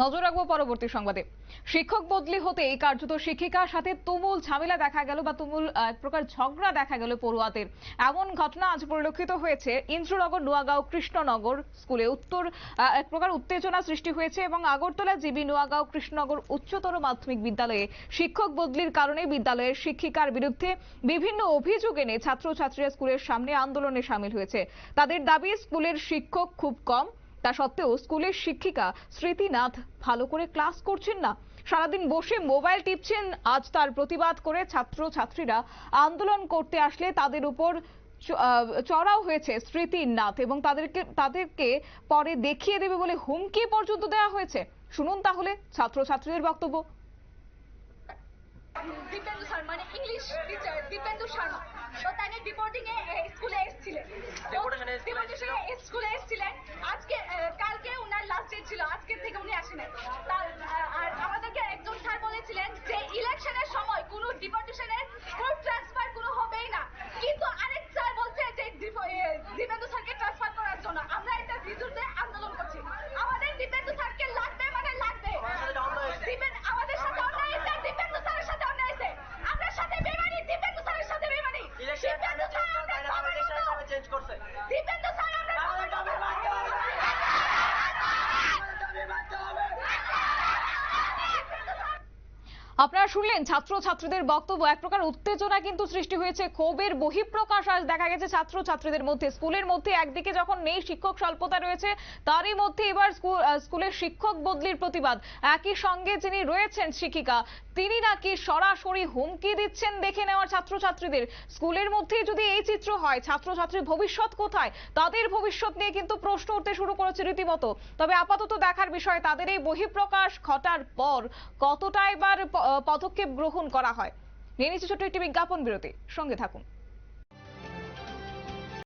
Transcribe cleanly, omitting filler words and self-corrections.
নজর রাখবো পরবর্তী সংবাদে। শিক্ষক বদলি হতেই কার্যত শিক্ষিকার সাথে তুমুল ঝামেলা দেখা গেল বা তুমুল এক প্রকার ঝগড়া দেখা গেল পড়ুয়াদের। এমন ঘটনা আজ পরিলক্ষিত হয়েছে ইন্দ্রনগর নোয়াগাঁও কৃষ্ণনগর স্কুলে। এক প্রকার উত্তেজনা সৃষ্টি হয়েছে এবং আগরতলা জিবি নোয়াগাঁও কৃষ্ণনগর উচ্চতর মাধ্যমিক বিদ্যালয়ে শিক্ষক বদলির কারণে বিদ্যালয়ের শিক্ষিকার বিরুদ্ধে বিভিন্ন অভিযোগ এনে ছাত্রছাত্রীরা স্কুলের সামনে আন্দোলনে সামিল হয়েছে। তাদের দাবি, স্কুলের শিক্ষক খুব কম, তা সত্ত্বেও স্কুলের শিক্ষিকা স্মৃতিনাথ ভালো করে ক্লাস করছেন না, সারাদিন বসে মোবাইল টিপছেন। আজ তার প্রতিবাদ করে ছাত্রছাত্রীরা আন্দোলন করতে আসলে তাদের উপর চড়াও হয়েছে স্মৃতিনাথ এবং তাদেরকে পরে দেখিয়ে দেবে বলে হুমকি পর্যন্ত দেওয়া হয়েছে। শুনুন তাহলে ছাত্রছাত্রীদের বক্তব্য। দীপেন্দু স্যার মানে ইংলিশ টিচার দীপেন্দু শর্মা, তো তাকে ডিপোর্টিং এ স্কুলে এসেছিলেন। স্কুলে এসেছিলেন আজকে, কালকে উনার লাস্ট ডেট ছিল, আজকে থেকে উনি আসেন। আর আমাদেরকে একজন স্যার বলেছিলেন যে ইলেকশনের সময় কোনো ডিপোর্টেশনের কোনো ট্রান্সফার কোনো হবেই না, কিন্তু আরেক স্যার বলছে যে দীপেন্দু স্যারকে ট্রান্সফার করার জন্য। আমরা এটা বিরুদ্ধে আন্দোলন করছি। আমাদের দীপেন্দু স্যারকে লাগবে মানে লাগবে। আমাদের সাথে অন্যায় হয়েছে, দীপেন্দু স্যারের সাথে অন্যায় হয়েছে। আমরা সাথে বেমানি, দীপেন্দু স্যারের সাথে বেমানি। দীপেন্দু স্যার আমরা চেঞ্জ করছে। দীপেন্দু স্যার আমরা আপনারা শুনলেন ছাত্রছাত্রীদের বক্তব্য। এক প্রকার উত্তেজনা কিন্তু সৃষ্টি হয়েছে, ক্ষোভের বহিঃপ্রকাশ আজ দেখা গেছে ছাত্রছাত্রীদের মধ্যে। স্কুলের মধ্যে একদিকে যখন নেই শিক্ষক স্বল্পতা রয়েছে, তারই মধ্যে এবার স্কুলের শিক্ষক বদলির প্রতিবাদ। একই সঙ্গে যিনি রয়েছেন শিক্ষিকা, তিনি নাকি সরাসরি হুমকি দিচ্ছেন দেখে নেওয়ার ছাত্রছাত্রীদের। স্কুলের মধ্যে যদি এই চিত্র হয়, ছাত্রছাত্রীর ভবিষ্যৎ কোথায়? তাদের ভবিষ্যৎ নিয়ে কিন্তু প্রশ্ন উঠতে শুরু করেছে রীতিমতো। তবে আপাতত দেখার বিষয় তাদের এই বহিঃপ্রকাশ ঘটার পর কতটা এবার পদক্ষেপ গ্রহণ করা হয়। নিয়ে নিচ্ছে ছোট্ট একটি বিজ্ঞাপন বিরতি, সঙ্গে থাকুন।